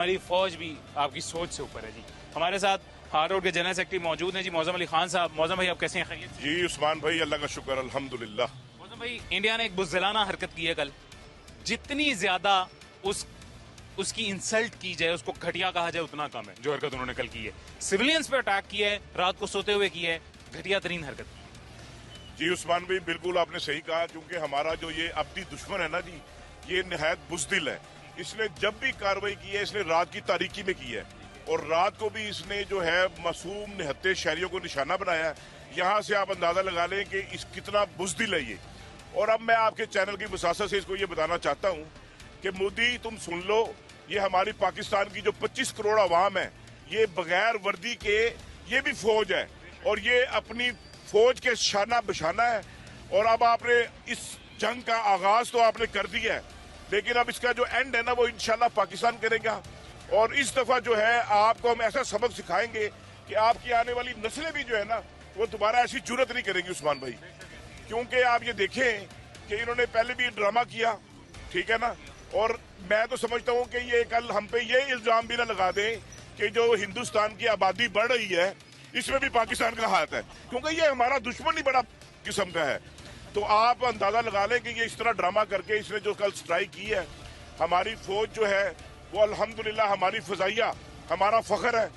हमारी फौज भी आपकी सोच से ऊपर है जी। हमारे साथ हार रोड के जनरल सेक्रेटरी मौजूद हैं जी, मौजम अली खान साहब। मौजम भाई, आप कैसे हैं? खैरियत से? जी उस्मान भाई, अल्लाह का शुक्र, अल्हम्दुलिल्लाह। मौजम भाई, इंडिया ने एक बुज़दिलाना हरकत की है कल। जितनी ज्यादा उसकी इंसल्ट की जाए, उसको घटिया कहा जाए, उतना कम है जो हरकत उन्होंने कल की है। सिविलियंस पे अटैक किया है, रात को सोते हुए की है, घटिया तरीन हरकत की है। जी उस्मान भाई, बिल्कुल आपने सही कहा, क्योंकि हमारा जो ये अब्दी दुश्मन है ना जी, ये निहायत बुज़दिल है। इसने जब भी कार्रवाई की है, इसने रात की तारीकी में की है, और रात को भी इसने जो है मासूम निहत्ते शहरियों को निशाना बनाया है। यहाँ से आप अंदाजा लगा लें कि इस कितना बुज़दिल है ये। और अब मैं आपके चैनल की वसासत से इसको ये बताना चाहता हूँ कि मोदी, तुम सुन लो, ये हमारी पाकिस्तान की जो 25 करोड़ आवाम है, ये बगैर वर्दी के ये भी फौज है, और ये अपनी फौज के शाना बशाना है। और अब आपने इस जंग का आगाज तो आपने कर दिया है, लेकिन अब इसका जो एंड है ना, वो इंशाल्लाह पाकिस्तान करेगा। और इस दफा जो है आपको हम ऐसा सबक सिखाएंगे कि आपकी आने वाली नस्लें भी जो है ना, वो दोबारा ऐसी जुर्रत नहीं करेंगी उस्मान भाई। क्योंकि आप ये देखें कि इन्होंने पहले भी ड्रामा किया, ठीक है ना, और मैं तो समझता हूँ कि ये कल हम पे ये इल्जाम भी ना लगा दें कि जो हिंदुस्तान की आबादी बढ़ रही है, इसमें भी पाकिस्तान का हाथ है, क्योंकि ये हमारा दुश्मन ही बड़ा किस्म का है। तो आप अंदाजा लगा लें कि ये इस तरह ड्रामा करके इसने जो कल स्ट्राइक की है, हमारी फौज जो है वो अल्हम्दुलिल्लाह, हमारी फजाइया हमारा फख्र है।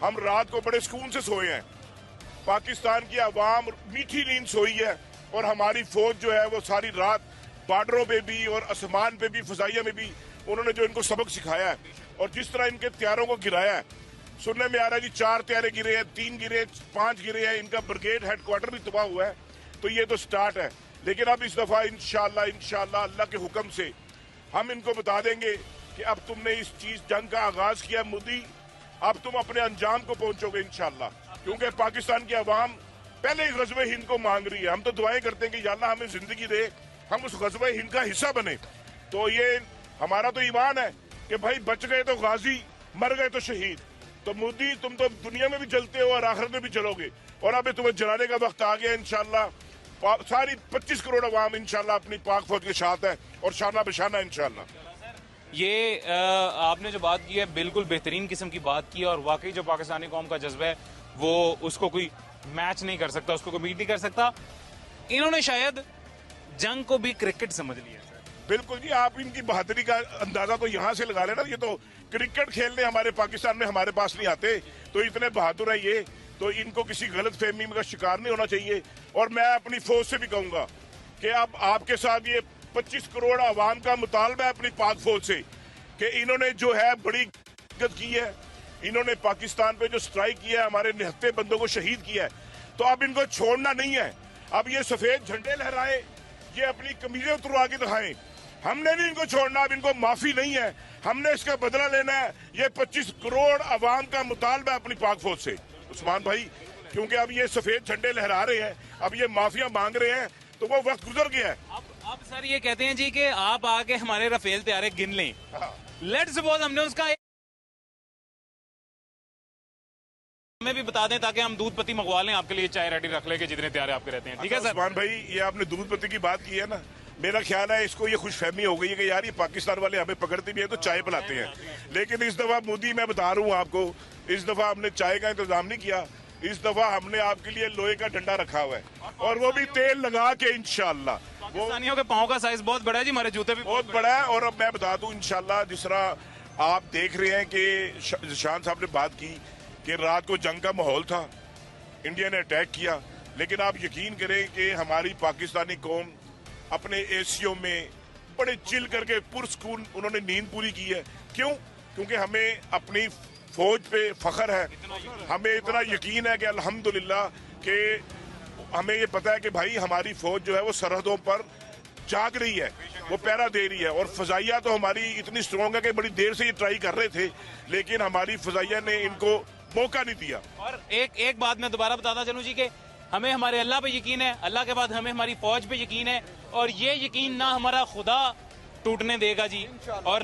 हम रात को बड़े सुकून से सोए हैं, पाकिस्तान की आवाम मीठी नींद सोई है, और हमारी फौज जो है वो सारी रात बॉर्डरों पे भी और आसमान पे भी, फजाइया में भी उन्होंने जो इनको सबक सिखाया है, और जिस तरह इनके तैयारों को गिराया है। सुनने में आ रहा है जी 4 तैयारे गिरे हैं, 3 गिरे, 5 गिरे हैं, इनका ब्रिगेड हेडक्वार्टर भी तबाह हुआ है। तो ये तो स्टार्ट है, लेकिन अब इस दफा इंशाल्लाह अल्लाह के हुक्म से हम इनको बता देंगे कि अब तुमने इस चीज जंग का आगाज किया मोदी, अब तुम अपने अंजाम को पहुंचोगे इंशाल्लाह। क्योंकि पाकिस्तान की आवाम पहले ही गज़वे हिंद को मांग रही है। हम तो दुआएं करते हैं कि या अल्लाह हमें जिंदगी दे, हम उस गज़वे हिंद का हिस्सा बने। तो ये हमारा तो ईमान है कि भाई बच गए तो गाजी, मर गए तो शहीद। तो मोदी, तुम तो दुनिया में भी जलते हो और आखिरत में भी जलोगे, और अब तुम्हें जलाने का वक्त आ गया इंशाल्लाह। सारी 25 करोड़ अवाम इंशाल्लाह अपनी पाक फौज के साथ है, और शाना बशाना इंशाल्लाह। ये आपने जो बात की है, बिल्कुल बेहतरीन किस्म की बात की है, और वाकई जो पाकिस्तानी कौम का जज्बा है वो उसको कोई मैच नहीं कर सकता, उसको कोई बीट नहीं कर सकता। इन्होंने शायद जंग को भी क्रिकेट समझ लिया। बिल्कुल जी, आप इनकी बहादुरी का अंदाजा तो यहाँ से लगा लेना। ये तो क्रिकेट खेलने हमारे पाकिस्तान में हमारे पास नहीं आते, तो इतने बहादुर है ये। तो इनको किसी गलत फहमी का शिकार नहीं होना चाहिए। और मैं अपनी फौज से भी कहूंगा कि अब आपके साथ ये 25 करोड़ आवाम का मुतालबा है अपनी पाक फौज से कि इन्होंने जो है बड़ी गलती की है। इन्होंने पाकिस्तान पे जो स्ट्राइक किया है, हमारे निहत्ते बंदों को शहीद किया है, तो अब इनको छोड़ना नहीं है। अब ये सफेद झंडे लहराए, ये अपनी कमीजें उतरवा के दिखाएं, हमने नहीं इनको छोड़ना। अब इनको माफी नहीं है, हमने इसका बदला लेना है। ये 25 करोड़ आवाम का मुतालबा अपनी पाक फौज से उस्मान भाई, क्योंकि अब ये सफेद झंडे लहरा रहे हैं, अब ये माफिया मांग रहे हैं, तो वो वक्त गुजर गया है। अब सर ये कहते हैं जी कि आप आके हमारे राफेल तैयारे गिन लें। लेट्स सपोज हमने उसका हमें भी बता दें, ताकि हम दूध पत्ती मंगवा लें आपके लिए, चाय रेडी रख ले के जितने तैयारे आपके रहते हैं। ठीक है सर? उस्मान भाई, ये आपने दूध पत्ती की बात की है ना, मेरा ख्याल है इसको ये खुशफहमी हो गई है कि यार ये पाकिस्तान वाले हमें पकड़ते भी है तो चाय पिलाते हैं। लेकिन इस दफा मोदी, मैं बता रहा हूँ आपको, इस दफा हमने चाय का इंतजाम नहीं किया। इस दफा हमने आपके लिए लोहे का डंडा रखा हुआ है, और वो भी तेल लगा के इंशाल्लाह। पाकिस्तानियों के पाँव का साइज बहुत बड़ा है जी, हमारे जूते भी बहुत बड़ा है। और अब मैं बता दूं इंशाल्लाह, जिस तरह आप देख रहे हैं कि शान साहब ने बात की कि रात को जंग का माहौल था, इंडिया ने अटैक किया, लेकिन आप यकीन करें कि हमारी पाकिस्तानी कौम अपने एसियों में बड़े चिल करके पुरसकून उन्होंने नींद पूरी की है। क्यों? क्योंकि हमें अपनी फौज पे फख्र है, हमें इतना यकीन है कि अल्हम्दुलिल्लाह कि हमें ये पता है कि भाई हमारी फौज जो है वो सरहदों पर जाग रही है, वो पहरा दे रही है। और फजाइया तो हमारी इतनी स्ट्रॉन्ग है कि बड़ी देर से ये ट्राई कर रहे थे, लेकिन हमारी फजाइया ने इनको मौका नहीं दिया। और एक बात मैं दोबारा बताता चलूं जी कि हमें हमारे अल्लाह पे यकीन है, अल्लाह के बाद हमें हमारी फौज पे यकीन है, और ये यकीन ना हमारा खुदा टूटने देगा जी, और